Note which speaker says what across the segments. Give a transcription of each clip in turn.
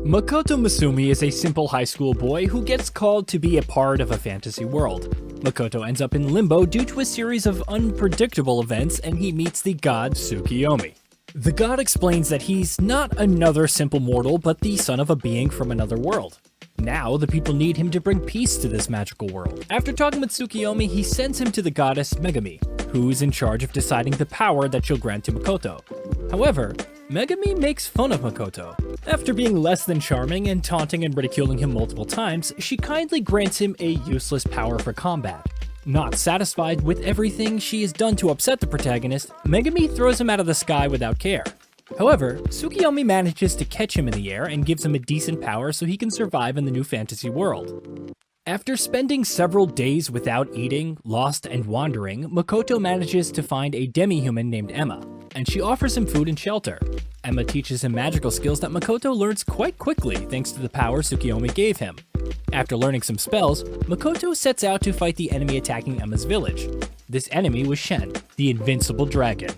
Speaker 1: Makoto Masumi is a simple high school boy who gets called to be a part of a fantasy world. Makoto ends up in limbo due to a series of unpredictable events, and he meets the god Tsukiyomi. The god explains that he's not another simple mortal, but the son of a being from another world. Now, the people need him to bring peace to this magical world. After talking with Tsukiyomi, he sends him to the goddess Megami, who's in charge of deciding the power that she'll grant to Makoto. However, Megami makes fun of Makoto. After being less than charming and taunting and ridiculing him multiple times, she kindly grants him a useless power for combat. Not satisfied with everything she has done to upset the protagonist, Megami throws him out of the sky without care. However, Tsukiyomi manages to catch him in the air and gives him a decent power so he can survive in the new fantasy world. After spending several days without eating, lost, and wandering, Makoto manages to find a demi-human named Emma, and she offers him food and shelter. Emma teaches him magical skills that Makoto learns quite quickly thanks to the power Tsukiyomi gave him. After learning some spells, Makoto sets out to fight the enemy attacking Emma's village. This enemy was Shen, the invincible dragon.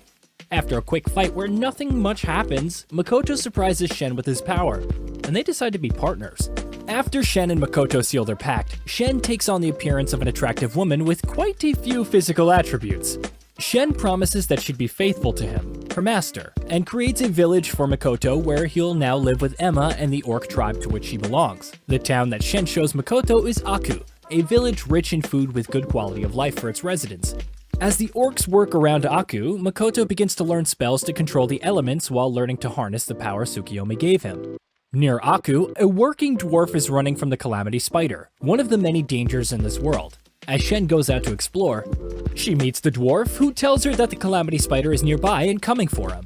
Speaker 1: After a quick fight where nothing much happens, Makoto surprises Shen with his power, and they decide to be partners. After Shen and Makoto seal their pact, Shen takes on the appearance of an attractive woman with quite a few physical attributes. Shen promises that she'd be faithful to him, her master, and creates a village for Makoto where he'll now live with Emma and the orc tribe to which she belongs. The town that Shen shows Makoto is Aku, a village rich in food with good quality of life for its residents. As the orcs work around Aku, Makoto begins to learn spells to control the elements while learning to harness the power Tsukiyomi gave him. Near Aku, a working dwarf is running from the Calamity Spider, one of the many dangers in this world. As Shen goes out to explore, she meets the dwarf, who tells her that the Calamity Spider is nearby and coming for him.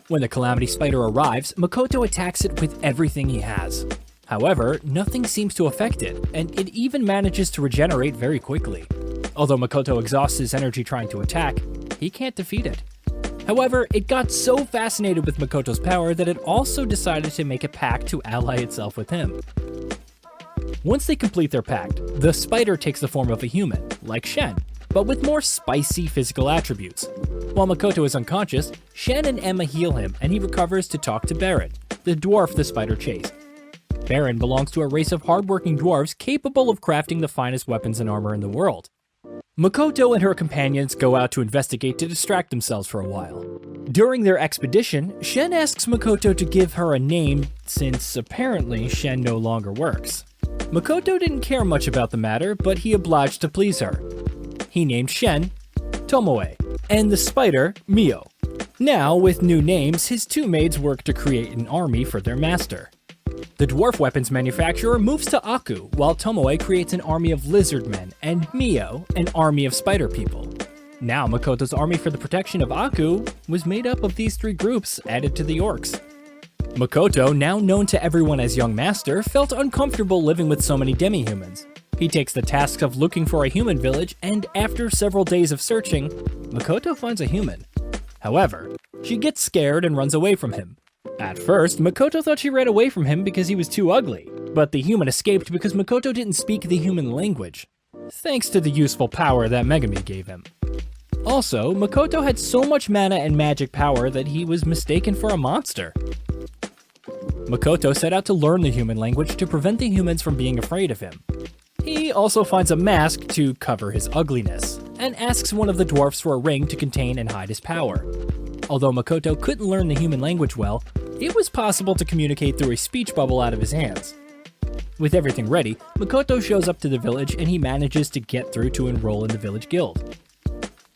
Speaker 1: When the Calamity Spider arrives, Makoto attacks it with everything he has. However, nothing seems to affect it, and it even manages to regenerate very quickly. Although Makoto exhausts his energy trying to attack, he can't defeat it. However, it got so fascinated with Makoto's power that it also decided to make a pact to ally itself with him. Once they complete their pact, the spider takes the form of a human, like Shen, but with more spicy physical attributes. While Makoto is unconscious, Shen and Emma heal him and he recovers to talk to Baron, the dwarf the spider chased. Baron belongs to a race of hardworking dwarves capable of crafting the finest weapons and armor in the world. Makoto and her companions go out to investigate to distract themselves for a while. During their expedition, Shen asks Makoto to give her a name since apparently Shen no longer works. Makoto didn't care much about the matter, but he obliged to please her. He named Shen Tomoe, and the spider Mio. Now, with new names, his two maids work to create an army for their master. The dwarf weapons manufacturer moves to Aku, while Tomoe creates an army of lizard men, and Mio, an army of spider people. Now Makoto's army for the protection of Aku was made up of these three groups added to the orcs. Makoto, now known to everyone as Young Master, felt uncomfortable living with so many demi-humans. He takes the task of looking for a human village, and after several days of searching, Makoto finds a human. However, she gets scared and runs away from him. At first, Makoto thought she ran away from him because he was too ugly, but the human escaped because Makoto didn't speak the human language, thanks to the useful power that Megami gave him. Also, Makoto had so much mana and magic power that he was mistaken for a monster. Makoto set out to learn the human language to prevent the humans from being afraid of him. He also finds a mask to cover his ugliness, and asks one of the dwarfs for a ring to contain and hide his power. Although Makoto couldn't learn the human language well, it was possible to communicate through a speech bubble out of his hands. With everything ready, Makoto shows up to the village and he manages to get through to enroll in the village guild.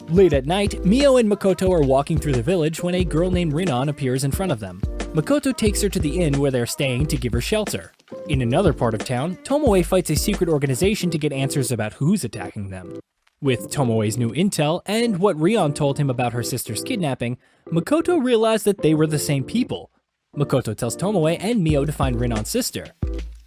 Speaker 1: Late at night, Mio and Makoto are walking through the village when a girl named Rinon appears in front of them. Makoto takes her to the inn where they're staying to give her shelter. In another part of town, Tomoe fights a secret organization to get answers about who's attacking them. With Tomoe's new intel and what Rion told him about her sister's kidnapping, Makoto realized that they were the same people. Makoto tells Tomoe and Mio to find Rinon's sister.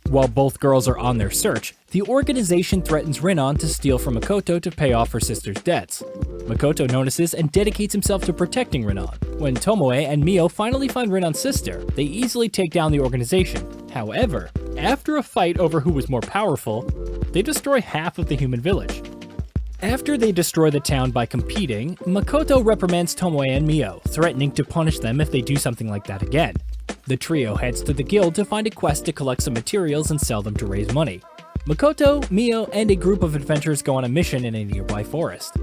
Speaker 1: While both girls are on their search, the organization threatens Rinon to steal from Makoto to pay off her sister's debts. Makoto notices and dedicates himself to protecting Rinon. When Tomoe and Mio finally find Rinon's sister, they easily take down the organization. However, after a fight over who was more powerful, they destroy half of the human village. After they destroy the town by competing, Makoto reprimands Tomoe and Mio, threatening to punish them if they do something like that again. The trio heads to the guild to find a quest to collect some materials and sell them to raise money. Makoto, Mio, and a group of adventurers go on a mission in a nearby forest.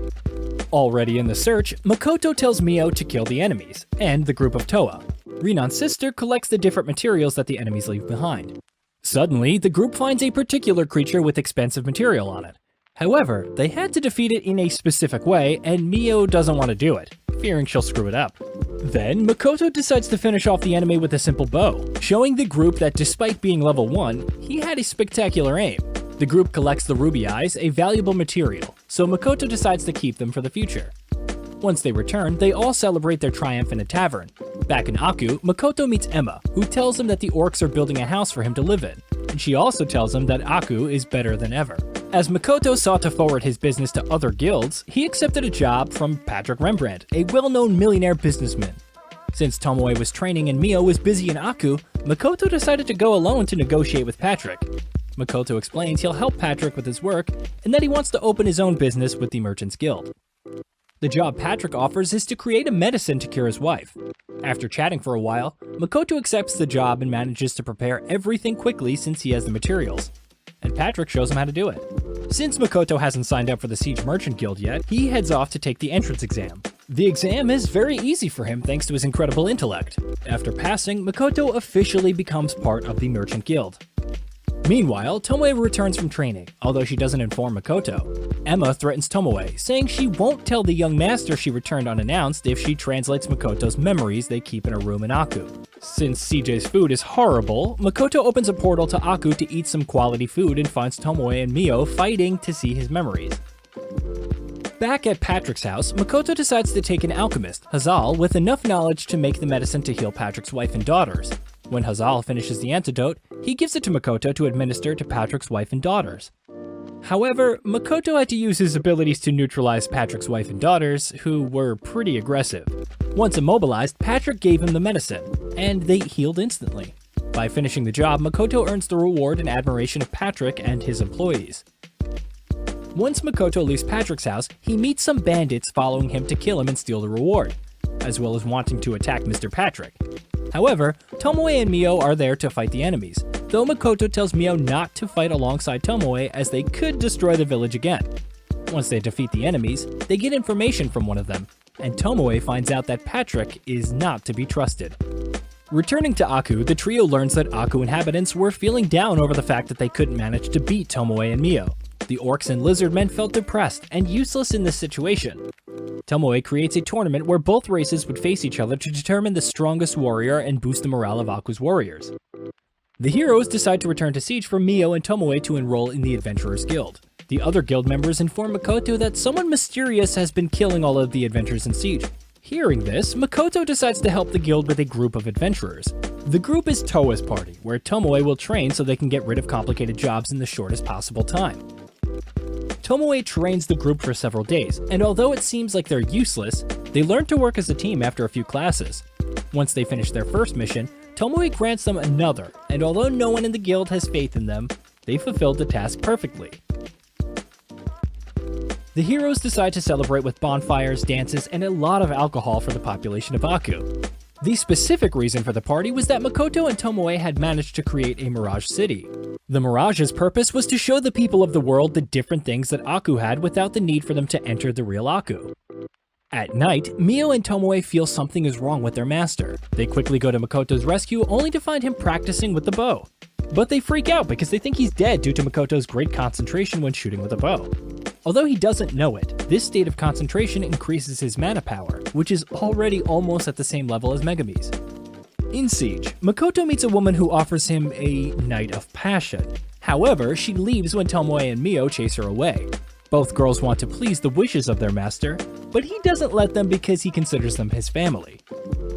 Speaker 1: Already in the search, Makoto tells Mio to kill the enemies, and the group of Toa. Rinan's sister collects the different materials that the enemies leave behind. Suddenly, the group finds a particular creature with expensive material on it. However, they had to defeat it in a specific way, and Mio doesn't want to do it, fearing she'll screw it up. Then, Makoto decides to finish off the enemy with a simple bow, showing the group that despite being level 1, he had a spectacular aim. The group collects the ruby eyes, a valuable material, so Makoto decides to keep them for the future. Once they return, they all celebrate their triumph in a tavern. Back in Aku, Makoto meets Emma, who tells him that the orcs are building a house for him to live in, and she also tells him that Aku is better than ever. As Makoto sought to forward his business to other guilds, he accepted a job from Patrick Rembrandt, a well-known millionaire businessman. Since Tomoe was training and Mio was busy in Aku, Makoto decided to go alone to negotiate with Patrick. Makoto explains he'll help Patrick with his work, and that he wants to open his own business with the Merchants Guild. The job Patrick offers is to create a medicine to cure his wife. After chatting for a while, Makoto accepts the job and manages to prepare everything quickly since he has the materials. And Patrick shows him how to do it. Since Makoto hasn't signed up for the Siege Merchant Guild yet, he heads off to take the entrance exam. The exam is very easy for him thanks to his incredible intellect. After passing, Makoto officially becomes part of the Merchant Guild. Meanwhile, Tomoe returns from training, although she doesn't inform Makoto. Emma threatens Tomoe, saying she won't tell the young master she returned unannounced if she translates Makoto's memories they keep in a room in Aku. Since CJ's food is horrible, Makoto opens a portal to Aku to eat some quality food and finds Tomoe and Mio fighting to see his memories. Back at Patrick's house, Makoto decides to take an alchemist, Hazal, with enough knowledge to make the medicine to heal Patrick's wife and daughters. When Hazal finishes the antidote, he gives it to Makoto to administer to Patrick's wife and daughters. However, Makoto had to use his abilities to neutralize Patrick's wife and daughters, who were pretty aggressive. Once immobilized, Patrick gave him the medicine, and they healed instantly. By finishing the job, Makoto earns the reward and admiration of Patrick and his employees. Once Makoto leaves Patrick's house, he meets some bandits following him to kill him and steal the reward, as well as wanting to attack Mr. Patrick. However, Tomoe and Mio are there to fight the enemies, though Makoto tells Mio not to fight alongside Tomoe as they could destroy the village again. Once they defeat the enemies, they get information from one of them, and Tomoe finds out that Patrick is not to be trusted. Returning to Aku, the trio learns that Aku inhabitants were feeling down over the fact that they couldn't manage to beat Tomoe and Mio. The orcs and lizardmen felt depressed and useless in this situation. Tomoe creates a tournament where both races would face each other to determine the strongest warrior and boost the morale of Aku's warriors. The heroes decide to return to Siege for Mio and Tomoe to enroll in the Adventurers Guild. The other guild members inform Makoto that someone mysterious has been killing all of the adventurers in Siege. Hearing this, Makoto decides to help the guild with a group of adventurers. The group is Toa's party, where Tomoe will train so they can get rid of complicated jobs in the shortest possible time. Tomoe trains the group for several days, and although it seems like they're useless, they learn to work as a team after a few classes. Once they finish their first mission, Tomoe grants them another, and although no one in the guild has faith in them, they fulfilled the task perfectly. The heroes decide to celebrate with bonfires, dances, and a lot of alcohol for the population of Aku. The specific reason for the party was that Makoto and Tomoe had managed to create a Mirage City. The Mirage's purpose was to show the people of the world the different things that Aku had without the need for them to enter the real Aku. At night, Mio and Tomoe feel something is wrong with their master. They quickly go to Makoto's rescue only to find him practicing with the bow. But they freak out because they think he's dead due to Makoto's great concentration when shooting with a bow. Although he doesn't know it, this state of concentration increases his mana power, which is already almost at the same level as Megumi's. In Siege, Makoto meets a woman who offers him a night of passion. However, she leaves when Tomoe and Mio chase her away. Both girls want to please the wishes of their master, but he doesn't let them because he considers them his family.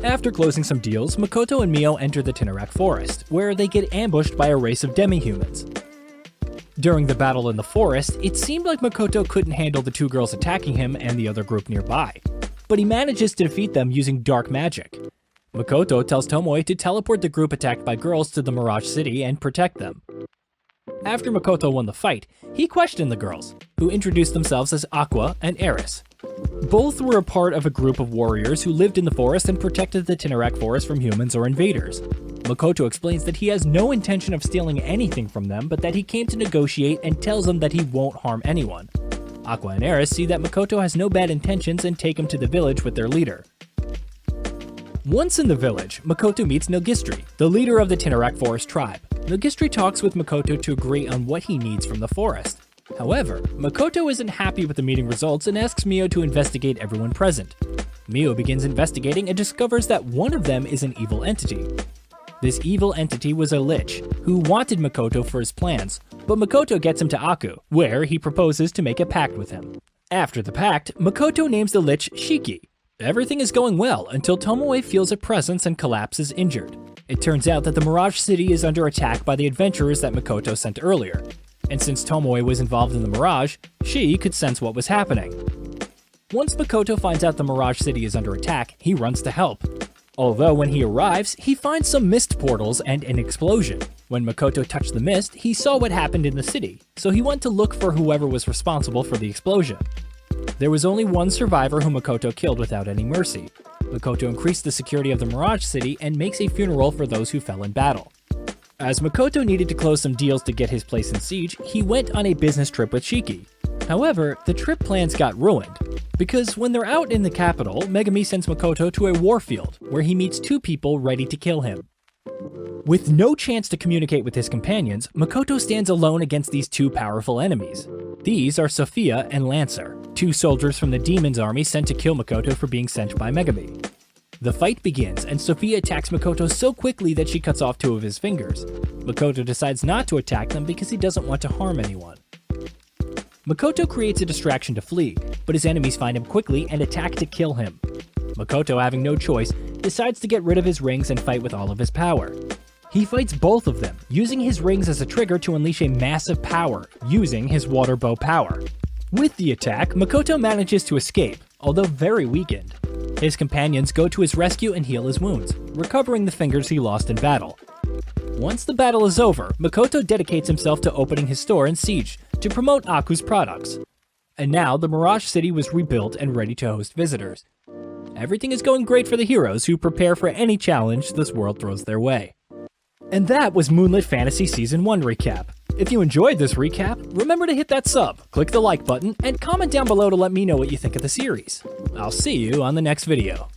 Speaker 1: After closing some deals, Makoto and Mio enter the Tinnarak Forest, where they get ambushed by a race of demi-humans. During the battle in the forest, it seemed like Makoto couldn't handle the two girls attacking him and the other group nearby, but he manages to defeat them using dark magic. Makoto tells Tomoe to teleport the group attacked by girls to the Mirage City and protect them. After Makoto won the fight, he questioned the girls, who introduced themselves as Aqua and Eris. Both were a part of a group of warriors who lived in the forest and protected the Tinnarak Forest from humans or invaders. Makoto explains that he has no intention of stealing anything from them, but that he came to negotiate and tells them that he won't harm anyone. Aqua and Aris see that Makoto has no bad intentions and take him to the village with their leader. Once in the village, Makoto meets Nilgistri, the leader of the Tinnarak Forest tribe. Nilgistri talks with Makoto to agree on what he needs from the forest. However, Makoto isn't happy with the meeting results and asks Mio to investigate everyone present. Mio begins investigating and discovers that one of them is an evil entity. This evil entity was a lich, who wanted Makoto for his plans, but Makoto gets him to Aku, where he proposes to make a pact with him. After the pact, Makoto names the lich Shiki. Everything is going well until Tomoe feels a presence and collapses injured. It turns out that the Mirage City is under attack by the adventurers that Makoto sent earlier, and since Tomoe was involved in the Mirage, she could sense what was happening. Once Makoto finds out the Mirage City is under attack, he runs to help. Although when he arrives, he finds some mist portals and an explosion. When Makoto touched the mist, he saw what happened in the city, so he went to look for whoever was responsible for the explosion. There was only one survivor whom Makoto killed without any mercy. Makoto increased the security of the Mirage City and makes a funeral for those who fell in battle. As Makoto needed to close some deals to get his place in siege, he went on a business trip with Shiki. However, the trip plans got ruined, because when they're out in the capital, Megami sends Makoto to a warfield, where he meets two people ready to kill him. With no chance to communicate with his companions, Makoto stands alone against these two powerful enemies. These are Sophia and Lancer, two soldiers from the Demon's army sent to kill Makoto for being sent by Megami. The fight begins, and Sophia attacks Makoto so quickly that she cuts off two of his fingers. Makoto decides not to attack them because he doesn't want to harm anyone. Makoto creates a distraction to flee, but his enemies find him quickly and attack to kill him. Makoto, having no choice, decides to get rid of his rings and fight with all of his power. He fights both of them, using his rings as a trigger to unleash a massive power, using his water bow power. With the attack, Makoto manages to escape, although very weakened. His companions go to his rescue and heal his wounds, recovering the fingers he lost in battle. Once the battle is over, Makoto dedicates himself to opening his store in Siege to promote Aku's products. And now the Mirage City was rebuilt and ready to host visitors. Everything is going great for the heroes who prepare for any challenge this world throws their way. And that was Moonlit Fantasy Season 1 recap. If you enjoyed this recap, remember to hit that sub, click the like button, and comment down below to let me know what you think of the series. I'll see you on the next video.